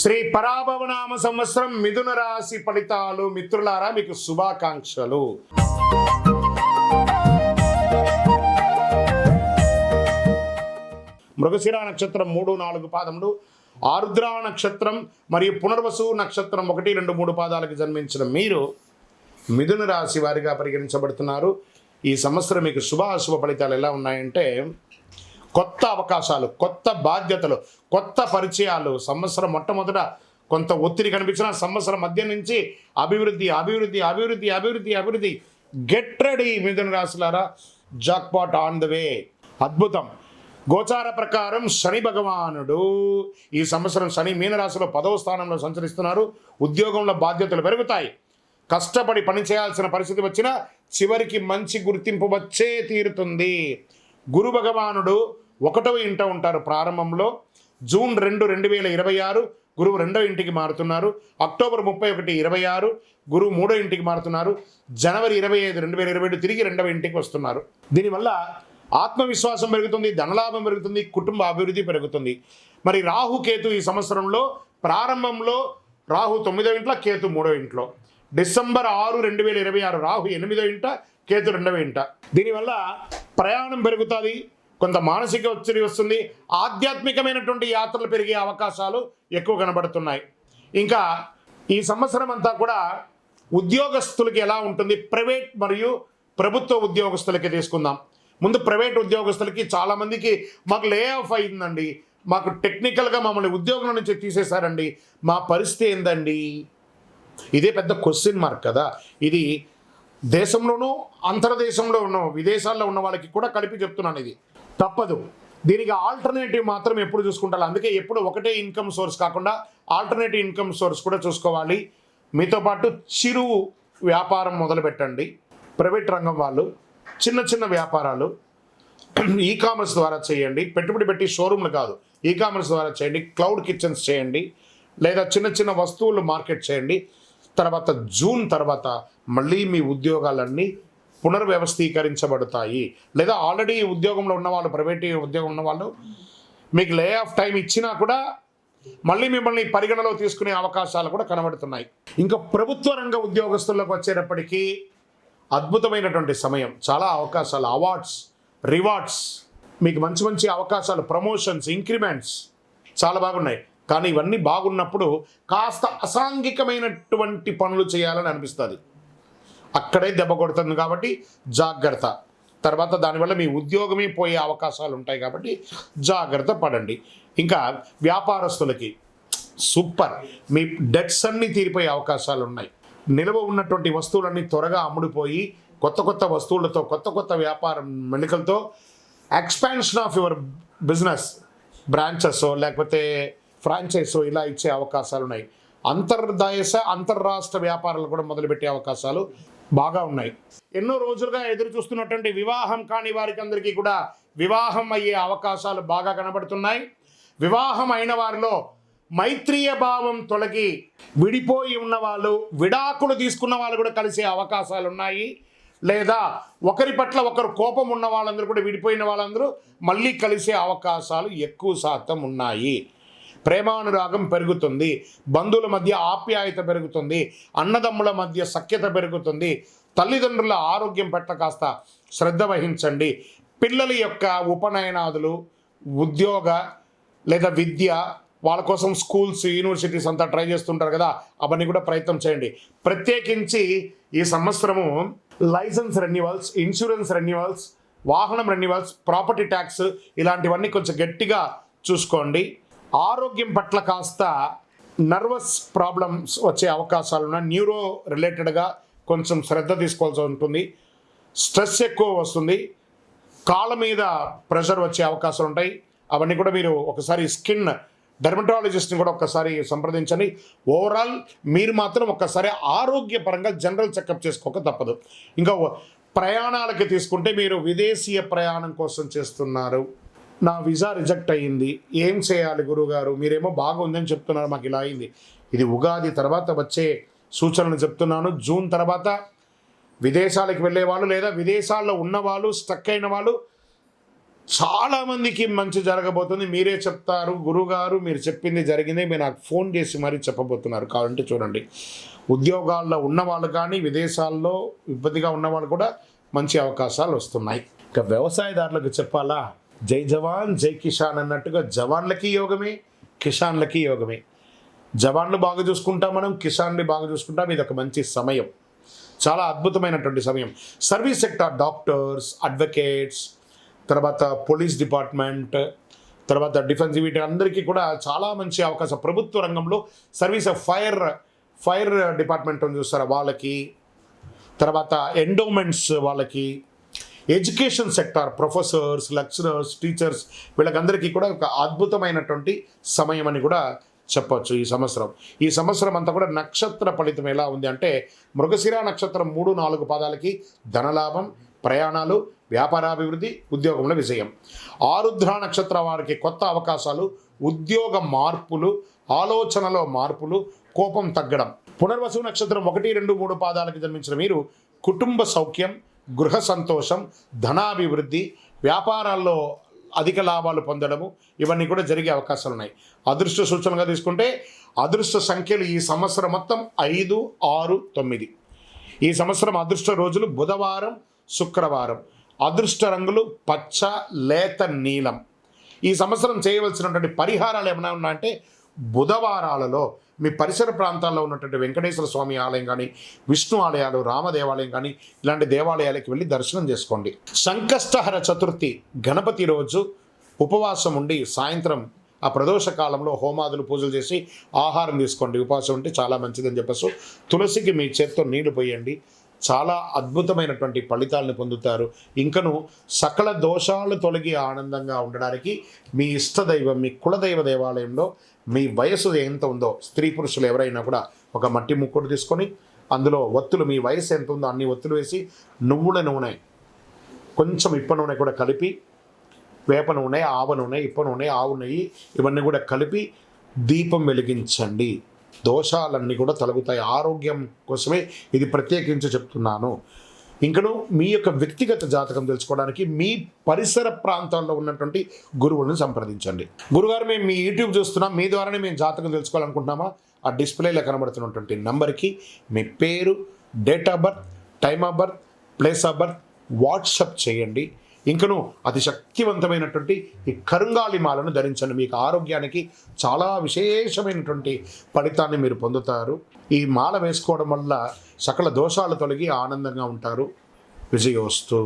శ్రీ పరాభవనామ సంవత్సరం మిథున రాశి ఫలితాలు. మిత్రులారా, మీకు శుభాకాంక్షలు. మృగశిర నక్షత్రం 3, 4 పాదములు, ఆరుద్ర నక్షత్రం మరియు పునర్వసు నక్షత్రం 1, 2, 3 పాదాలకు జన్మించిన మీరు మిథున రాశి వారిగా పరిగణించబడుతున్నారు. ఈ సంవత్సరం మీకు శుభాశుభ ఫలితాలు ఎలా ఉన్నాయంటే, కొత్త అవకాశాలు, కొత్త బాధ్యతలు, కొత్త పరిచయాలు. సంవత్సరం మొట్టమొదట కొంత ఒత్తిడి కనిపించిన సంవత్సరం మధ్య నుంచి అభివృద్ధి అభివృద్ధి అభివృద్ధి అభివృద్ధి అభివృద్ధి. గెట్ రెడీ మిథున రాశులారా, జాక్పాట్ ఆన్ ద వే. అద్భుతం. గోచార ప్రకారం శని భగవానుడు ఈ సంవత్సరం శని మీనరాశిలో 10వ స్థానంలో సంచరిస్తున్నారు. ఉద్యోగంలో బాధ్యతలు పెరుగుతాయి. కష్టపడి పని చేయాల్సిన పరిస్థితి వచ్చినా చివరికి మంచి గుర్తింపు వచ్చే తీరుతుంది. గురు భగవానుడు 1వ ఇంట ఉంటారు ప్రారంభంలో. జూన్ 2, 2026 గురువు 2వ ఇంటికి మారుతున్నారు. అక్టోబర్ 31, 26 గురువు 3వ ఇంటికి మారుతున్నారు. జనవరి 25, 2027 తిరిగి 2వ ఇంటికి వస్తున్నారు. దీనివల్ల ఆత్మవిశ్వాసం పెరుగుతుంది, ధనలాభం పెరుగుతుంది, కుటుంబ అభివృద్ధి పెరుగుతుంది. మరి రాహుకేతు ఈ సంవత్సరంలో ప్రారంభంలో రాహు 9వ ఇంట్లో, కేతు 3వ ఇంట్లో. డిసెంబర్ 6, 2026 రాహు 8వ ఇంట, కేతు 2వ ఇంట. దీనివల్ల ప్రయాణం పెరుగుతుంది, కొంత మానసిక ఒత్తిడి వస్తుంది, ఆధ్యాత్మికమైనటువంటి యాత్రలు పెరిగే అవకాశాలు ఎక్కువ కనబడుతున్నాయి. ఇంకా ఈ సంవత్సరం అంతా కూడా ఉద్యోగస్తులకి ఎలా ఉంటుంది, ప్రైవేట్ మరియు ప్రభుత్వ ఉద్యోగస్తులకి తీసుకుందాం. ముందు ప్రైవేట్ ఉద్యోగస్తులకి చాలామందికి మాకు లే ఆఫ్ అయిందండి, మాకు టెక్నికల్గా మమ్మల్ని ఉద్యోగం నుంచి తీసేశారండి, మా పరిస్థితి ఏందండి? ఇదే పెద్ద క్వశ్చన్ మార్క్ కదా. ఇది దేశంలోనూ అంతర్దేశంలో ఉన్న విదేశాల్లో ఉన్న వాళ్ళకి కూడా కలిపి చెప్తున్నాను. ఇది తప్పదు. దీనికి ఆల్టర్నేటివ్ మాత్రం ఎప్పుడు చూసుకుంటారు. అందుకే ఎప్పుడు ఒకటే ఇన్కమ్ సోర్స్ కాకుండా ఆల్టర్నేటివ్ ఇన్కమ్ సోర్స్ కూడా చూసుకోవాలి. మీతో పాటు చిరు వ్యాపారం మొదలు పెట్టండి. ప్రైవేట్ రంగం వాళ్ళు చిన్న చిన్న వ్యాపారాలు ఈ కామర్స్ ద్వారా చేయండి. పెట్టుబడి పెట్టి షోరూమ్లు కాదు, ఈ కామర్స్ ద్వారా చేయండి. క్లౌడ్ కిచెన్స్ చేయండి, లేదా చిన్న చిన్న వస్తువులు మార్కెట్ చేయండి. తర్వాత జూన్ తర్వాత మళ్ళీ మీ ఉద్యోగాలన్నీ పునర్వ్యవస్థీకరించబడతాయి. లేదా ఆల్రెడీ ఉద్యోగంలో ఉన్నవాళ్ళు, ప్రైవేట్ ఉద్యోగం ఉన్నవాళ్ళు మీకు లే ఆఫ్ టైం ఇచ్చినా కూడా మళ్ళీ మిమ్మల్ని పరిగణలో తీసుకునే అవకాశాలు కూడా కనబడుతున్నాయి. ఇంకా ప్రభుత్వ రంగ ఉద్యోగస్తులకు వచ్చేటప్పటికీ అద్భుతమైనటువంటి సమయం. చాలా అవకాశాలు, అవార్డ్స్, రివార్డ్స్, మీకు మంచి మంచి అవకాశాలు, ప్రమోషన్స్, ఇంక్రిమెంట్స్ చాలా బాగున్నాయి. కానీ ఇవన్నీ బాగున్నప్పుడు కాస్త అసాంఘికమైనటువంటి పనులు చేయాలని అనిపిస్తుంది. అక్కడే దెబ్బ కొడుతుంది. కాబట్టి జాగ్రత్త. తర్వాత దానివల్ల మీ ఉద్యోగమే పోయే అవకాశాలు ఉంటాయి. కాబట్టి జాగ్రత్త పడండి. ఇంకా వ్యాపారస్తులకి సూపర్, మీ డెట్స్ అన్నీ తీరిపోయే అవకాశాలు ఉన్నాయి. నిల్వ ఉన్నటువంటి వస్తువులన్నీ త్వరగా అమ్ముడిపోయి కొత్త కొత్త వస్తువులతో, కొత్త కొత్త వ్యాపార మెళికలతో expansion of your business branches లేకపోతే ఫ్రాంచైజీ ఇలా ఇచ్చే అవకాశాలు ఉన్నాయి. అంతర్రాష్ట్ర వ్యాపారాలు కూడా మొదలుపెట్టే అవకాశాలు బాగా ఉన్నాయి. ఎన్నో రోజులుగా ఎదురు చూస్తున్నటువంటి వివాహం కాని వారికి అందరికీ కూడా వివాహం అయ్యే అవకాశాలు బాగా కనబడుతున్నాయి. వివాహం అయిన వారిలో మైత్రీయ భావం తొలగి విడిపోయి ఉన్నవాళ్ళు, విడాకులు తీసుకున్న వాళ్ళు కూడా కలిసే అవకాశాలు ఉన్నాయి. లేదా ఒకరి పట్ల ఒకరు కోపం ఉన్న వాళ్ళందరూ కూడా, విడిపోయిన వాళ్ళందరూ మళ్ళీ కలిసే అవకాశాలు ఎక్కువ శాతం ఉన్నాయి. ప్రేమానురాగం పెరుగుతుంది, బంధువుల మధ్య ఆప్యాయత పెరుగుతుంది, అన్నదమ్ముల మధ్య సఖ్యత పెరుగుతుంది. తల్లిదండ్రుల ఆరోగ్యం పట్ల కాస్త శ్రద్ధ వహించండి. పిల్లల యొక్క ఉపనయనాదులు, ఉద్యోగ లేదా విద్య, వాళ్ళ కోసం స్కూల్స్, యూనివర్సిటీస్ అంతా ట్రై చేస్తుంటారు కదా, అవన్నీ కూడా ప్రయత్నం చేయండి. ప్రత్యేకించి ఈ సంవత్సరము లైసెన్స్ రెన్యువల్స్, ఇన్సూరెన్స్ రెన్యువల్స్, వాహనం రెన్యువల్స్, ప్రాపర్టీ ట్యాక్స్ ఇలాంటివన్నీ కొంచెం గట్టిగా చూసుకోండి. ఆరోగ్యం పట్ల కాస్త నర్వస్ ప్రాబ్లమ్స్ వచ్చే అవకాశాలు ఉన్నాయి. న్యూరో రిలేటెడ్గా కొంచెం శ్రద్ధ తీసుకోవాల్సి ఉంటుంది. స్ట్రెస్ ఎక్కువ వస్తుంది, కాళ్ళ మీద ప్రెషర్ వచ్చే అవకాశాలు ఉంటాయి. అవన్నీ కూడా మీరు ఒకసారి స్కిన్ డెర్మటాలజిస్ట్ని కూడా ఒకసారి సంప్రదించండి. ఓవరాల్ మీరు మాత్రం ఒకసారి ఆరోగ్యపరంగా జనరల్ చెకప్ చేసుకోక తప్పదు. ఇంకా ప్రయాణాలకి తీసుకుంటే, మీరు విదేశీయ ప్రయాణం కోసం చేస్తున్నారు, నా వీసా రిజెక్ట్ అయ్యింది, ఏం చేయాలి గురువుగారు, మీరేమో బాగుందని చెప్తున్నారు, మాకు ఇలా అయింది. ఇది ఉగాది తర్వాత వచ్చే సూచనలు చెప్తున్నాను. జూన్ తర్వాత విదేశాలకు వెళ్ళే వాళ్ళు లేదా విదేశాల్లో ఉన్నవాళ్ళు, స్టక్ అయిన వాళ్ళు చాలామందికి మంచి జరగబోతుంది. మీరే చెప్తారు, గురుగారు మీరు చెప్పింది జరిగింది, మీరు నాకు ఫోన్ చేసి మరీ చెప్పబోతున్నారు. కావాలంటే చూడండి, ఉద్యోగాల్లో ఉన్నవాళ్ళు కానీ విదేశాల్లో ఇబ్బందిగా ఉన్నవాళ్ళు కూడా మంచి అవకాశాలు వస్తున్నాయి. ఇక వ్యవసాయదారులకు చెప్పాలా, జై జవాన్ జై కిసాన్ అన్నట్టుగా జవాన్లకి యోగమే, కిసాన్లకి యోగమే. జవాన్లు బాగా చూసుకుంటాం, మనం కిసాన్ని బాగా చూసుకుంటాం. ఇది ఒక మంచి సమయం, చాలా అద్భుతమైనటువంటి సమయం. సర్వీస్ సెక్టార్, డాక్టర్స్, అడ్వకేట్స్, తర్వాత పోలీస్ డిపార్ట్మెంట్, తర్వాత డిఫెన్స్, వీటి అందరికీ కూడా చాలా మంచి అవకాశం. ప్రభుత్వ రంగంలో సర్వీస్ ఫైర్ డిపార్ట్మెంట్ చూస్తారా వాళ్ళకి, తర్వాత ఎండోమెంట్స్ వాళ్ళకి, education sector, professors, lecturers, teachers, వీళ్ళకందరికీ కూడా ఒక అద్భుతమైనటువంటి సమయం అని కూడా చెప్పొచ్చు. ఈ సంవత్సరం అంతా కూడా నక్షత్ర ఫలితం ఎలా ఉంది అంటే, మృగశిర నక్షత్రం 3-4 పాదాలకి ధనలాభం, ప్రయాణాలు, వ్యాపారాభివృద్ధి, ఉద్యోగంలో విజయం. ఆరుద్ర నక్షత్ర వారికి కొత్త అవకాశాలు, ఉద్యోగ మార్పులు, ఆలోచనలో మార్పులు, కోపం తగ్గడం. పునర్వసు నక్షత్రం 1-2-3 పాదాలకి జన్మించిన మీరు కుటుంబ సౌఖ్యం, గృహ సంతోషం, ధనాభివృద్ధి, వ్యాపారాల్లో అధిక లాభాలు పొందడము, ఇవన్నీ కూడా జరిగే అవకాశాలు ఉన్నాయి. అదృష్ట సూచనగా తీసుకుంటే అదృష్ట సంఖ్యలు ఈ సంవత్సరం మొత్తం 5, 6, 9. ఈ సంవత్సరం అదృష్ట రోజులు బుధవారం, శుక్రవారం. అదృష్ట రంగులు పచ్చ, లేత నీలం. ఈ సంవత్సరం చేయవలసినటువంటి పరిహారాలు ఏమైనా ఉన్నాయంటే, బుధవారాలలో మీ పరిసర ప్రాంతాల్లో ఉన్నటువంటి వెంకటేశ్వర స్వామి ఆలయం కానీ, విష్ణు ఆలయాలు, రామ దేవాలయం కానీ, ఇలాంటి దేవాలయాలకు వెళ్ళి దర్శనం చేసుకోండి. సంకష్టహర చతుర్థి గణపతి రోజు ఉపవాసం ఉండి సాయంత్రం ఆ ప్రదోష కాలంలో హోమాదులు, పూజలు చేసి ఆహారం తీసుకోండి. ఉపవాసం ఉంటే చాలా మంచిదని చెప్పేసి తులసికి మీ చేత్తో నీళ్లు పోయండి. చాలా అద్భుతమైనటువంటి ఫలితాలను పొందుతారు. ఇంకను సకల దోషాలు తొలగి ఆనందంగా ఉండడానికి మీ ఇష్టదైవం, మీ కులదైవ దేవాలయంలో మీ వయసు ఎంత ఉందో, స్త్రీ పురుషులు ఎవరైనా కూడా ఒక మట్టి ముక్కుడు తీసుకొని అందులో ఒత్తులు, మీ వయసు ఎంత ఉందో అన్ని ఒత్తులు వేసి, నువ్వుల నూనె, కొంచెం ఇప్ప నూనె కూడా కలిపి, వేప నూనె, ఆవ నూనె, ఇప్ప నూనె, ఆవు నెయ్యి, ఇవన్నీ కూడా కలిపి దీపం వెలిగించండి. దోషాలన్నీ కూడా తొలగుతాయి. ఆరోగ్యం కోసమే ఇది ప్రత్యేకించి చెప్తున్నాను. ఇంకను మీ యొక్క వ్యక్తిగత జాతకం తెలుసుకోవడానికి మీ పరిసర ప్రాంతాల్లో ఉన్నటువంటి గురువులను సంప్రదించండి. గురుగారు, మేము మీ యూట్యూబ్ చూస్తున్నాం, మీ ద్వారానే మేము జాతకం తెలుసుకోవాలనుకుంటున్నామా? ఆ డిస్ప్లేలో కనబడుతున్నటువంటి నంబర్కి మీ పేరు, date of birth, time of birth, place of birth WhatsApp చేయండి. ఇంకను అతి శక్తివంతమైనటువంటి ఈ కరుంగాలి మాలను ధరించండి. మీకు ఆరోగ్యానికి చాలా విశేషమైనటువంటి ఫలితాన్ని మీరు పొందుతారు. ఈ మాల వేసుకోవడం వల్ల సకల దోషాలు తొలగి ఆనందంగా ఉంటారు. విజయోస్తు.